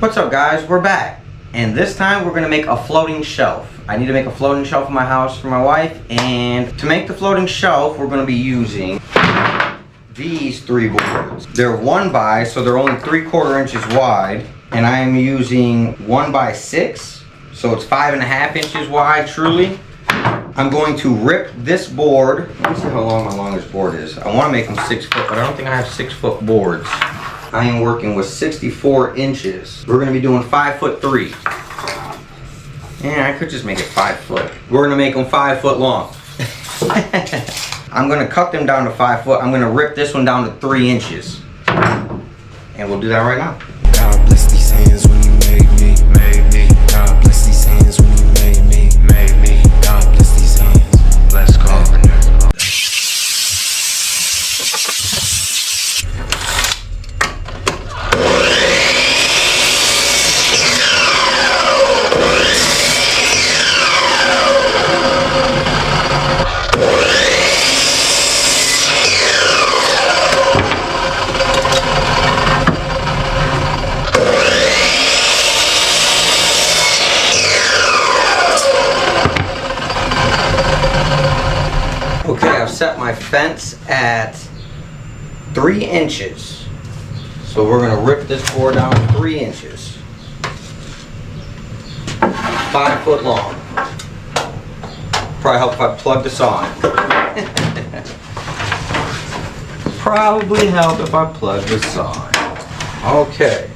What's up guys, we're back. And this time we're gonna make a floating shelf. I need to make a floating shelf in my house for my wife. And to make the floating shelf, we're gonna be using these 3 boards. They're 1x, so they're only 3/4 inches wide. And I am using 1x6, so it's 5.5 inches wide, truly. I'm going to rip this board. Let me see how long my longest board is. I wanna make them 6 foot, but I don't think I have 6 foot boards. I am working with 64 inches. We're gonna be doing 5'3". Yeah, I could just make it 5 foot. We're gonna make them 5 foot long. I'm gonna cut them down to 5 foot. I'm gonna rip this one down to 3 inches. And we'll do that right now. God bless these hands when you made me. God bless these hands when you made me. God bless these hands. Let's go. Okay, I've set my fence at 3 inches. So we're gonna rip this board down 3 inches. 5 foot long. Probably help if I plug this on. Probably help if I plug this on. Okay,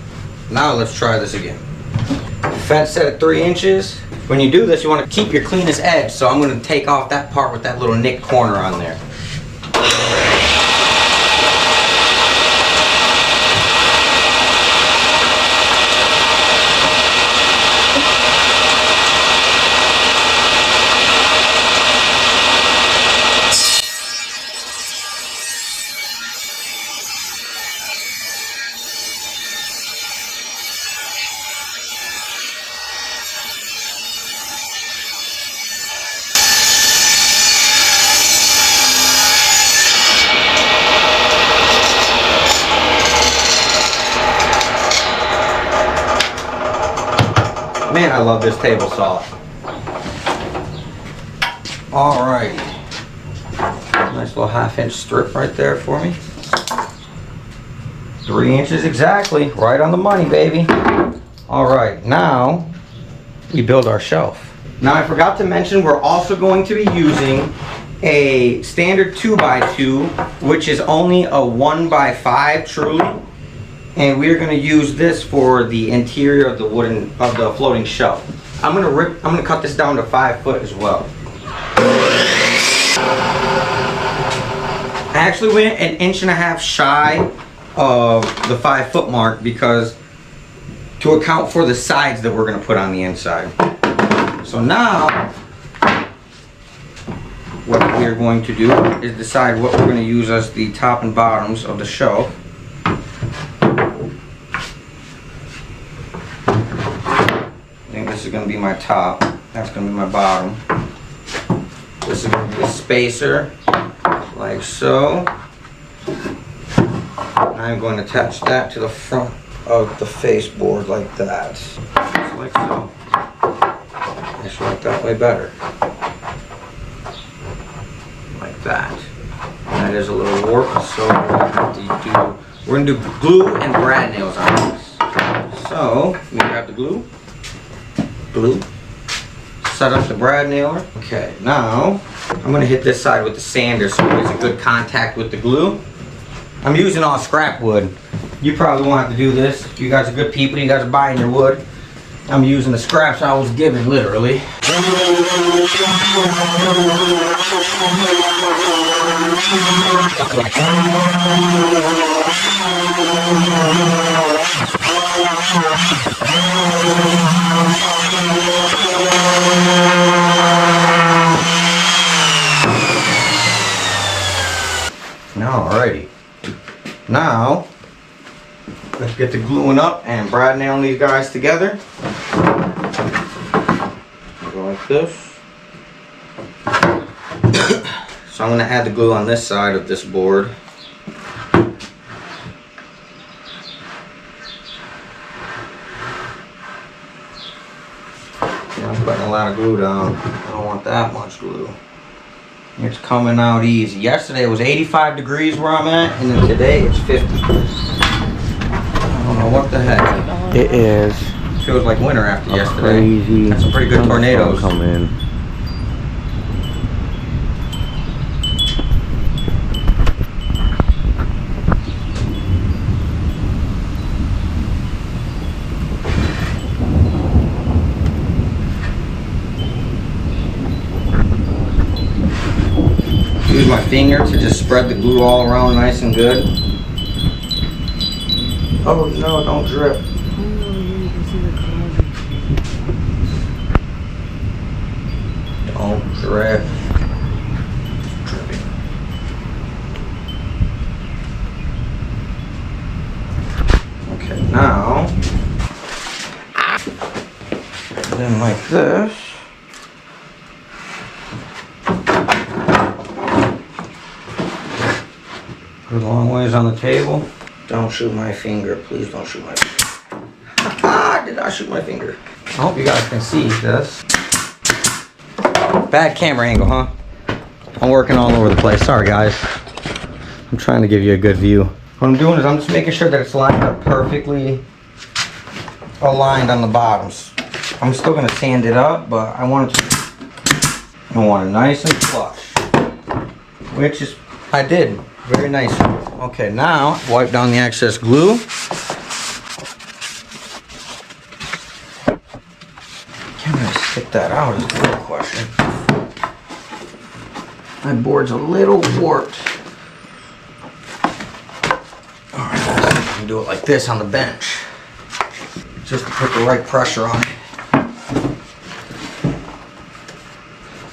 now let's try this again. Fence set at 3 inches. When you do this, you want to keep your cleanest edge, so I'm going to take off that part with that little nick corner on there. Man, I love this table saw. Alright. Nice little 1/2 inch strip right there for me. 3 inches exactly. Right on the money, baby. Alright, now we build our shelf. Now I forgot to mention we're also going to be using a standard 2x2, which is only a 1x5 truly. And we're going to use this for the interior of the floating shelf. I'm going to cut this down to 5 foot as well. I actually went 1.5 inches shy of the 5 foot mark because to account for the sides that we're going to put on the inside. So now what we're going to do is decide what we're going to use as the top and bottoms of the shelf. This is going to be my top, that's going to be my bottom. This is going to be the spacer, like so. I'm going to attach that to the front of the face board like that. Just like so. Actually, like that way better. Like that. That is a little warp, so we're going to do glue and brad nails on this. So, let me grab the glue. Set up the brad nailer. Okay, now I'm going to hit this side with the sander so it gets a good contact with the glue. I'm using all scrap wood. You probably won't have to do this. You guys are good people. You guys are buying your wood. I'm using the scraps I was given, literally. Alrighty. Now, let's get the gluing up and brad nailing these guys together. Go like this. So I'm going to add the glue on this side of this board. I'm putting a lot of glue down. I don't want that much glue. It's coming out easy. Yesterday it was 85 degrees where I'm at, and then today it's 50. I don't know what the heck. It is. Feels like winter after yesterday. Crazy. Had some pretty good tornadoes. Coming in. Use my finger to just spread the glue all around nice and good. Oh no, don't drip. Don't drip. It's dripping. Okay, now, then like this. Put it a long ways on the table. Don't shoot my finger. Please don't shoot my finger. I did not shoot my finger. I hope you guys can see this. Bad camera angle, huh? I'm working all over the place. Sorry, guys. I'm trying to give you a good view. What I'm doing is I'm just making sure that it's lined up perfectly aligned on the bottoms. I'm still going to sand it up, but I want it nice and flush. Which is, I did. Very nice. Okay, now wipe down the excess glue. Can I stick that out is the real question. My board's a little warped. Alright, I can do it like this on the bench. Just to put the right pressure on it.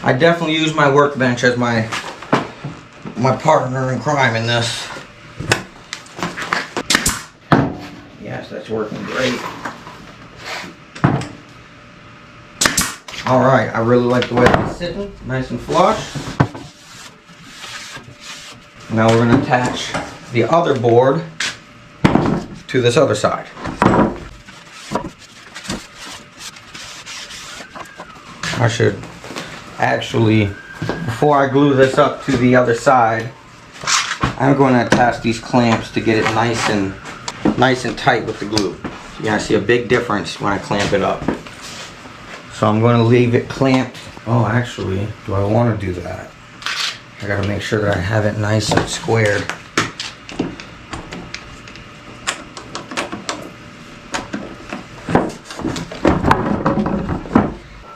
I definitely use my workbench as my partner in crime in this. Yes, that's working great. Alright, I really like the way it's sitting. Nice and flush. Now we're going to attach the other board to this other side. I should actually, before I glue this up to the other side, I'm going to attach these clamps to get it nice and tight with the glue. You're going to see a big difference when I clamp it up. So I'm going to leave it clamped. Oh, actually, do I want to do that? I got to make sure that I have it nice and squared.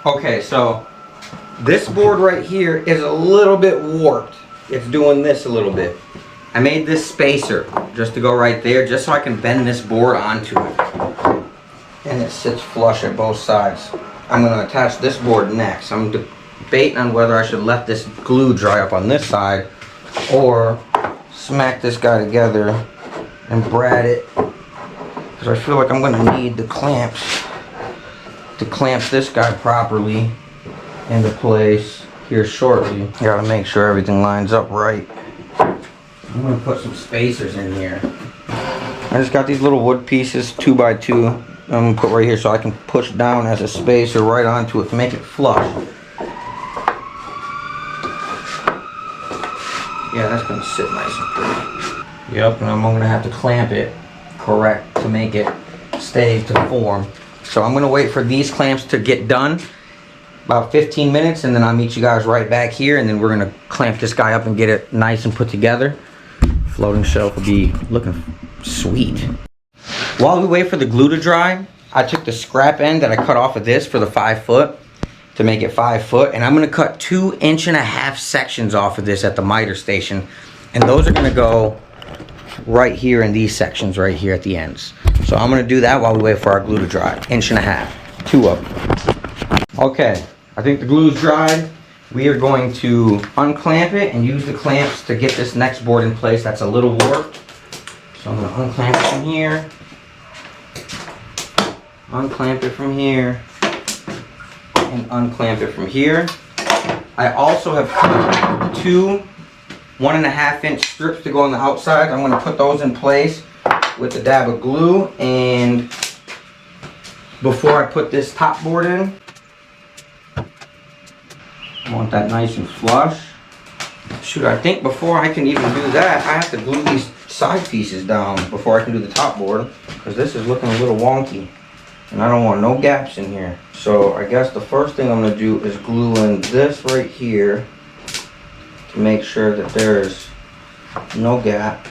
Okay, so this board right here is a little bit warped. It's doing this a little bit. I made this spacer just to go right there, just so I can bend this board onto it. And it sits flush at both sides. I'm going to attach this board next. I'm debating on whether I should let this glue dry up on this side or smack this guy together and brad it. Because I feel like I'm going to need the clamps to clamp this guy properly into place here shortly. You gotta make sure everything lines up right. I'm gonna put some spacers in here. I just got these little wood pieces, 2x2. I'm gonna put right here so I can push down as a spacer right onto it to make it flush. Yeah, that's gonna sit nice and pretty. Yep, and I'm gonna have to clamp it correct to make it stay to form. So I'm gonna wait for these clamps to get done. About 15 minutes, and then I'll meet you guys right back here, and then we're gonna clamp this guy up and get it nice and put together. Floating shelf will be looking sweet. While we wait for the glue to dry, I took the scrap end that I cut off of this for the 5 foot to make it 5 foot, and I'm gonna cut 2.5 inch sections off of this at the miter station, and those are gonna go right here in these sections right here at the ends. So I'm gonna do that while we wait for our glue to dry. 1.5 inches, 2 of them. Okay, I think the glue's dried. We are going to unclamp it and use the clamps to get this next board in place that's a little warped. So I'm gonna unclamp it from here, unclamp it from here, and unclamp it from here. I also have cut 2 1.5 inch strips to go on the outside. I'm gonna put those in place with a dab of glue, and before I put this top board in, Want that nice and flush. Shoot, I think before I can even do that, I have to glue these side pieces down before I can do the top board, because this is looking a little wonky and I don't want no gaps in here. So I guess the first thing I'm going to do is glue in this right here to make sure that there's no gap.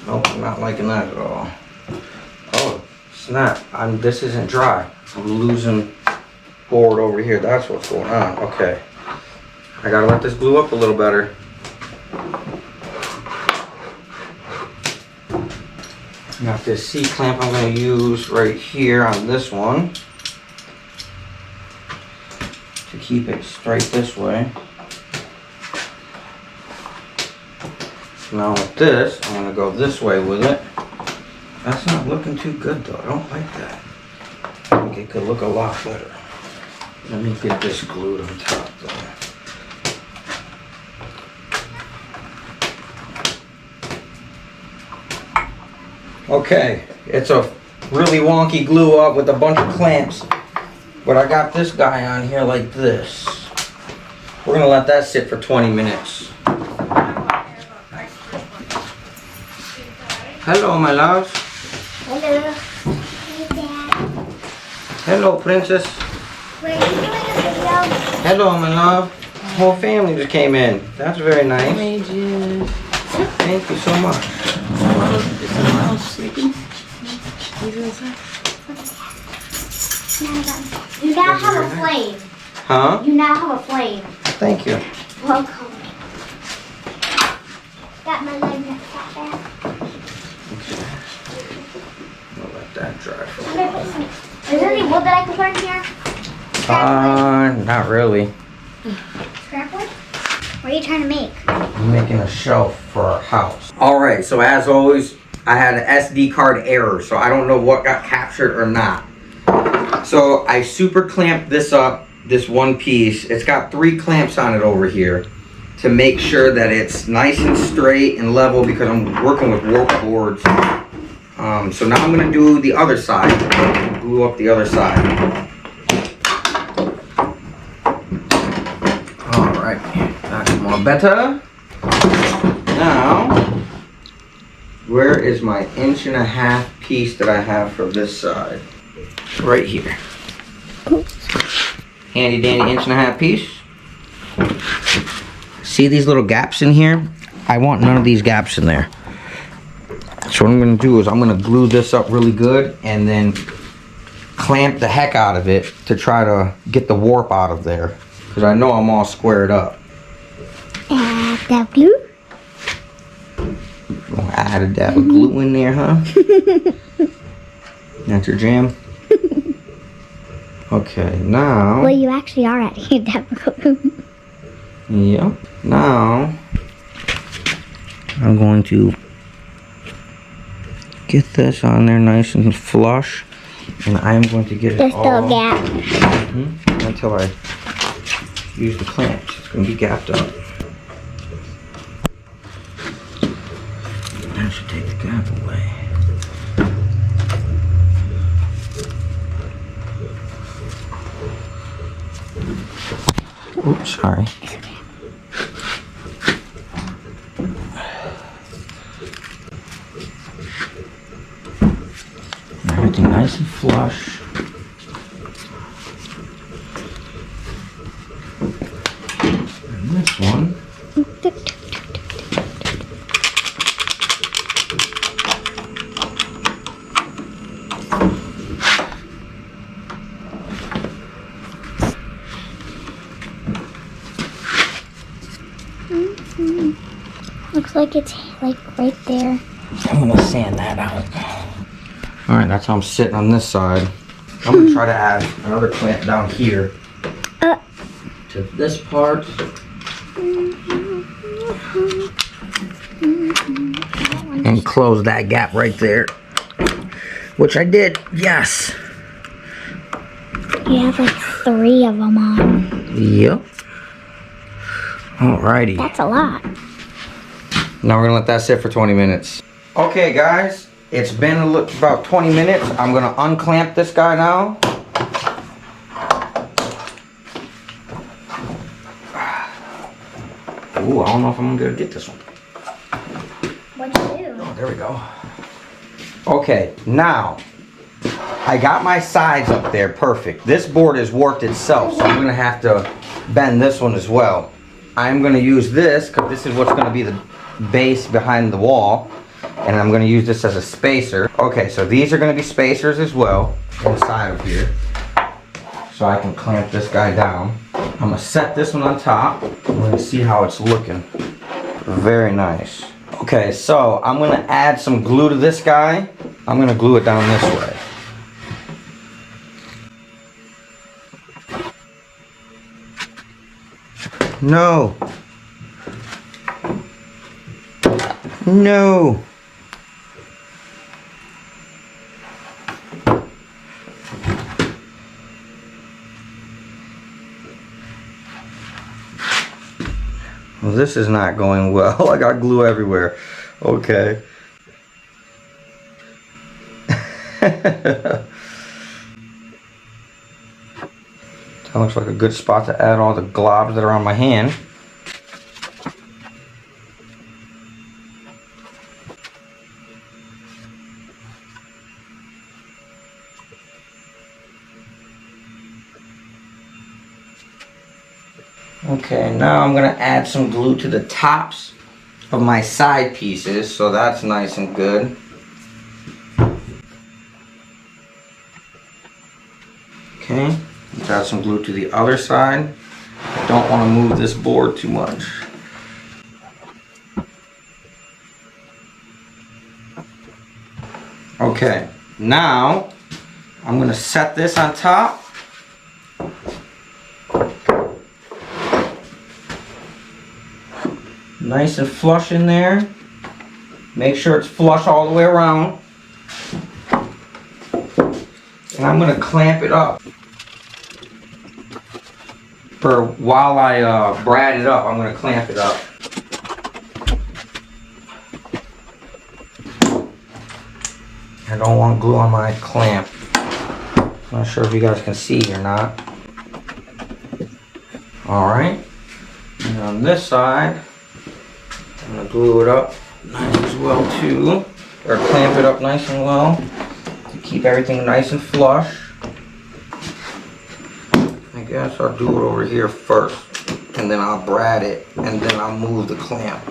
Nope, I'm not liking that at all. Oh snap, this isn't dry. I'm losing board over here. That's what's going on. Okay, I gotta let this glue up a little better. Got this C-clamp I'm going to use right here on this one to keep it straight this way. Now with this, I'm going to go this way with it. That's not looking too good though. I don't like that. I think it could look a lot better. Let me get this glued on top though. Okay, it's a really wonky glue up with a bunch of clamps, but I got this guy on here like this. We're gonna let that sit for 20 minutes. Hello, my love. Hello. Hey, Dad. Hello, princess. Were you doing a video? Hello, my love. Whole family just came in. That's very nice. Made you. Thank you so much. Is someone else sleeping? You now have a flame. Huh? You now have a flame. Thank you. Welcome. Got my leg back there. I'll let that dry. I'm gonna put some. Is there any wood that I can put in here? Not really. Scrap wood? What are you trying to make? I'm making a shelf for our house. Alright, so as always, I had an SD card error, so I don't know what got captured or not. So I super clamped this up, this one piece. It's got 3 clamps on it over here to make sure that it's nice and straight and level because I'm working with warp boards. So now I'm going to do the other side. Glue up the other side. Alright, that's more better. Now, where is my 1.5 inch piece that I have for this side? Right here. Handy dandy 1.5 inch piece. See these little gaps in here? I want none of these gaps in there. So what I'm going to do is I'm going to glue this up really good and then clamp the heck out of it to try to get the warp out of there. Because I know I'm all squared up. Add that glue. Oh, I add a dab of glue in there, huh? That's your jam? Okay, now... Well, you actually are adding that glue. Yep. Now, I'm going to get this on there nice and flush. And I'm going to get it There's all... still a gap. Until I use the clamps. It's going to be gapped up. That should take the gap away. Oops, sorry. Everything nice and flush. And this one. Looks like it's like right there. I'm gonna sand that out. Alright, that's how I'm sitting on this side. I'm gonna try to add another clamp down here to this part. And close that gap right there. Which I did, yes. You have like 3 of them on. Yep. Alrighty. That's a lot. Now we're gonna let that sit for 20 minutes. Okay guys, it's been about 20 minutes. I'm gonna unclamp this guy now. Ooh, I don't know if I'm gonna be able to get this one. What'd you do? Oh, there we go. Okay, now I got my sides up there perfect. This board has warped itself, so I'm gonna have to bend this one as well. I'm gonna use this because this is what's gonna be the base behind the wall, and I'm gonna use this as a spacer. Okay, so these are gonna be spacers as well inside of here, so I can clamp this guy down. I'm gonna set this one on top. We're gonna see how it's looking. Very nice. Okay, so I'm gonna add some glue to this guy. I'm gonna glue it down this way. No. No. Well, this is not going well. I got glue everywhere. Okay. That looks like a good spot to add all the globs that are on my hand. Okay, now I'm gonna add some glue to the tops of my side pieces, so that's nice and good. Okay, let's add some glue to the other side. I don't want to move this board too much. Okay, now I'm gonna set this on top. Nice and flush in there. Make sure it's flush all the way around. And I'm gonna clamp it up. For while I brad it up, I'm gonna clamp it up. I don't want glue on my clamp. Not sure if you guys can see or not. Alright. And on this side, I'm gonna glue it up nice as well too. Or clamp it up nice and well. To keep everything nice and flush. I guess I'll do it over here first. And then I'll brad it. And then I'll move the clamp.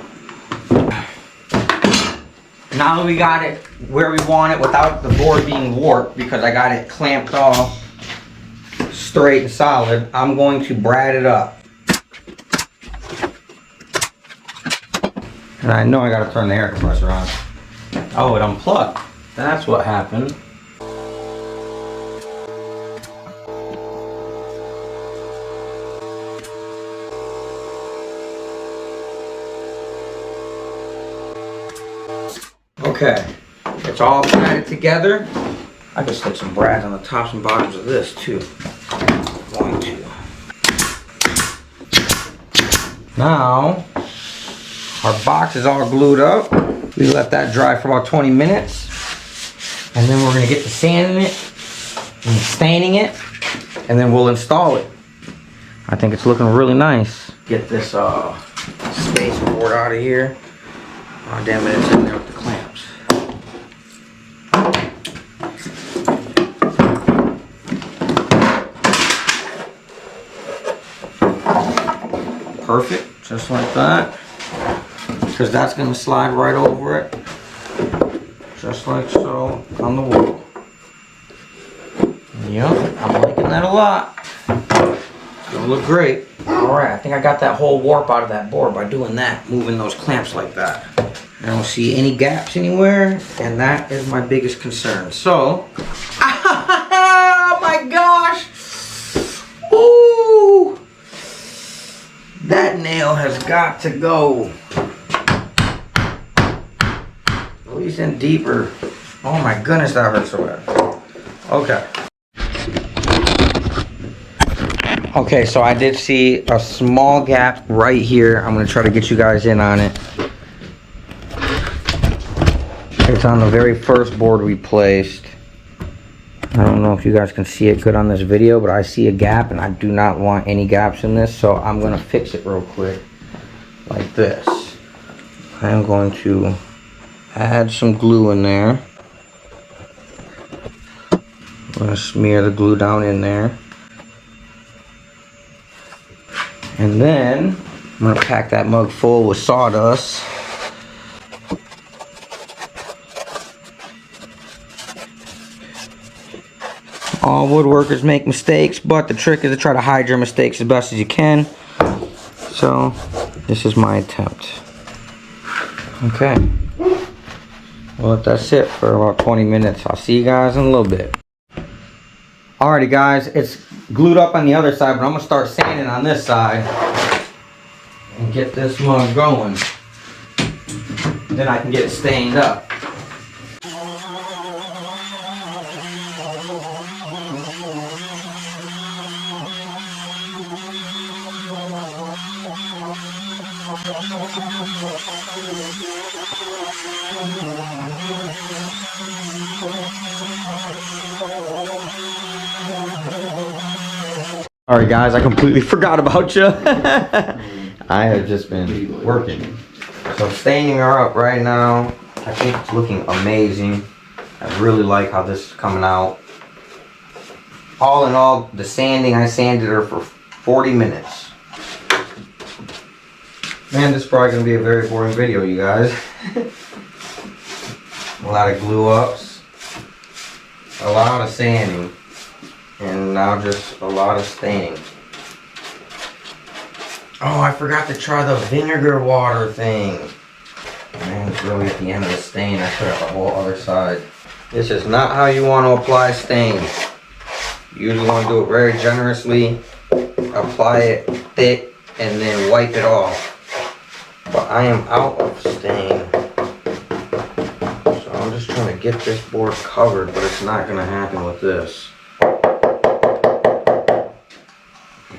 Now that we got it where we want it without the board being warped, because I got it clamped off straight and solid, I'm going to brad it up. And I know I gotta turn the air compressor on. Oh, it unplugged. That's what happened. Okay, it's all braided together. I can stick some brads on the tops and bottoms of this too. I'm going to. Now, our box is all glued up. We let that dry for about 20 minutes. And then we're gonna get to sanding it and staining it, and then we'll install it. I think it's looking really nice. Get this space board out of here. Oh damn it, it's in there with the clamps. Perfect, just like that. Because that's going to slide right over it. Just like so on the wall. Yep, I'm liking that a lot. It's going to look great. Alright, I think I got that whole warp out of that board by doing that. Moving those clamps like that. I don't see any gaps anywhere. And that is my biggest concern. So, oh my gosh! Ooh! That nail has got to go. At least in deeper. Oh my goodness, that hurts so bad. Okay. Okay, so I did see a small gap right here. I'm gonna try to get you guys in on it. It's on the very first board we placed. I don't know if you guys can see it good on this video, but I see a gap and I do not want any gaps in this, so I'm gonna fix it real quick. like this. I'm going to add some glue in there. I'm going to smear the glue down in there. And then I'm going to pack that mug full with sawdust. All woodworkers make mistakes, but the trick is to try to hide your mistakes as best as you can. So, this is my attempt. Okay. Well, that's it for about 20 minutes. I'll see you guys in a little bit. Alrighty guys, it's glued up on the other side, but I'm gonna start sanding on this side and get this mug going. Then I can get it stained up. Alright guys, I completely forgot about you. I have just been working. So I'm staining her up right now. I think it's looking amazing. I really like how this is coming out. All in all, the sanding, I sanded her for 40 minutes. Man, this is probably going to be a very boring video, you guys. A lot of glue ups. A lot of sanding. And now just a lot of staining. Oh, I forgot to try the vinegar water thing. Man, it's really at the end of the stain. I put up the whole other side. This is not how you want to apply stain. You usually want to do it very generously. Apply it thick and then wipe it off. But I am out of stain. So I'm just trying to get this board covered, but it's not going to happen with this.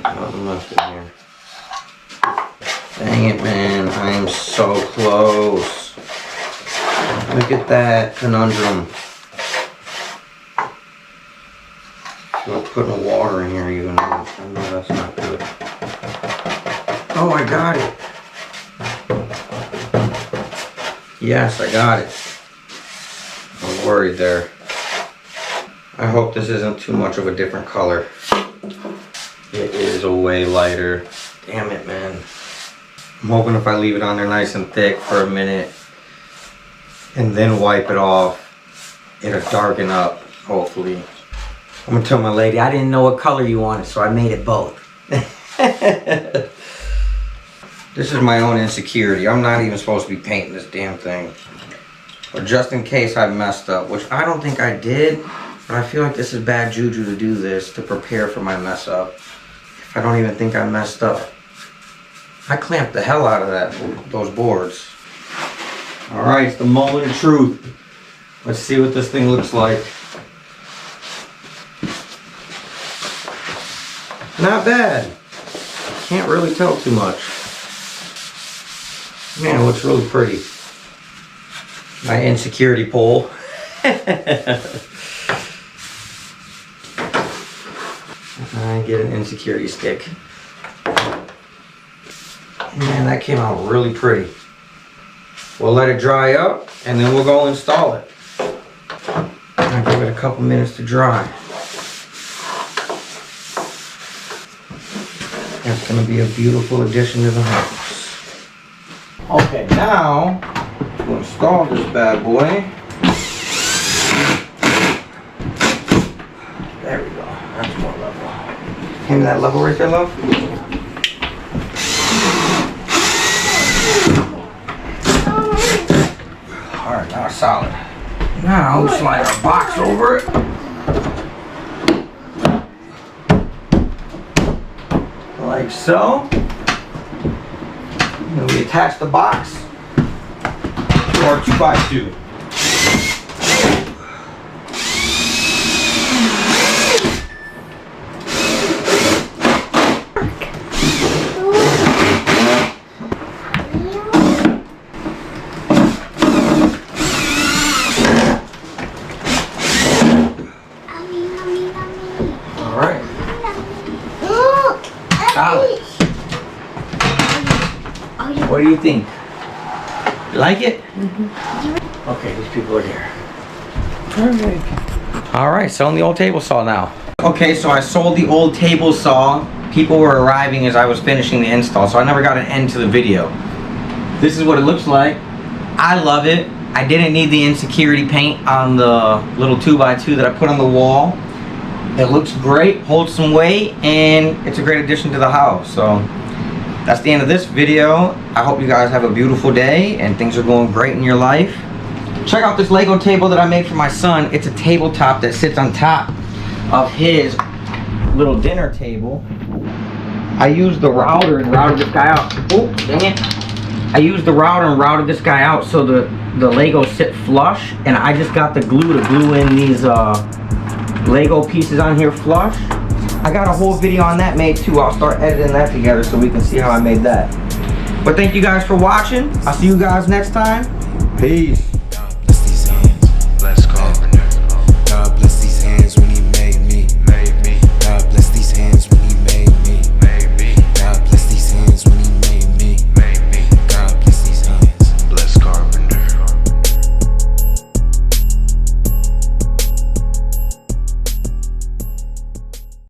Nothing left in here. Dang it, man. I am so close. Look at that conundrum. So putting water in here even. I know that's not good. Oh, I got it. Yes, I got it. I was worried there. I hope this isn't too much of a different color. It is a way lighter. Damn it, man. I'm hoping if I leave it on there nice and thick for a minute and then wipe it off, it'll darken up, hopefully. I'm gonna tell my lady, I didn't know what color you wanted, so I made it both. This is my own insecurity. I'm not even supposed to be painting this damn thing. But just in case I messed up, which I don't think I did, but I feel like this is bad juju to do this, to prepare for my mess up. If I don't even think I messed up. I clamped the hell out of those boards. Alright, it's the moment of truth. Let's see what this thing looks like. Not bad. Can't really tell too much. Man, it looks really pretty. My insecurity pole. I get an insecurity stick. Man, that came out really pretty. We'll let it dry up and then we'll go install it. I'll give it a couple minutes to dry. That's going to be a beautiful addition to the house. Okay, now to install this bad boy. There we go. That's more level. Give me that level right there, love. Alright, now it's solid. Now we slide our box over it. Like so. And then we attach the box to our 2x2. What do you think? You like it? Okay, these people are here. Perfect. All right, selling the old table saw now. Okay, so I sold the old table saw. People were arriving as I was finishing the install, so I never got an end to the video. This is what it looks like. I love it. I didn't need the insecurity paint on the little 2x2 that I put on the wall. It looks great, holds some weight, and it's a great addition to the house. So that's the end of this video. I hope you guys have a beautiful day and things are going great in your life. Check out this Lego table that I made for my son. It's a tabletop that sits on top of his little dinner table. I used the router and routed this guy out. Oh, dang it. I used the router and routed this guy out so the Legos sit flush, and I just got the glue to glue in these Lego pieces on here flush. I got a whole video on that made too. I'll start editing that together so we can see how I made that. But thank you guys for watching. I'll see you guys next time. Peace.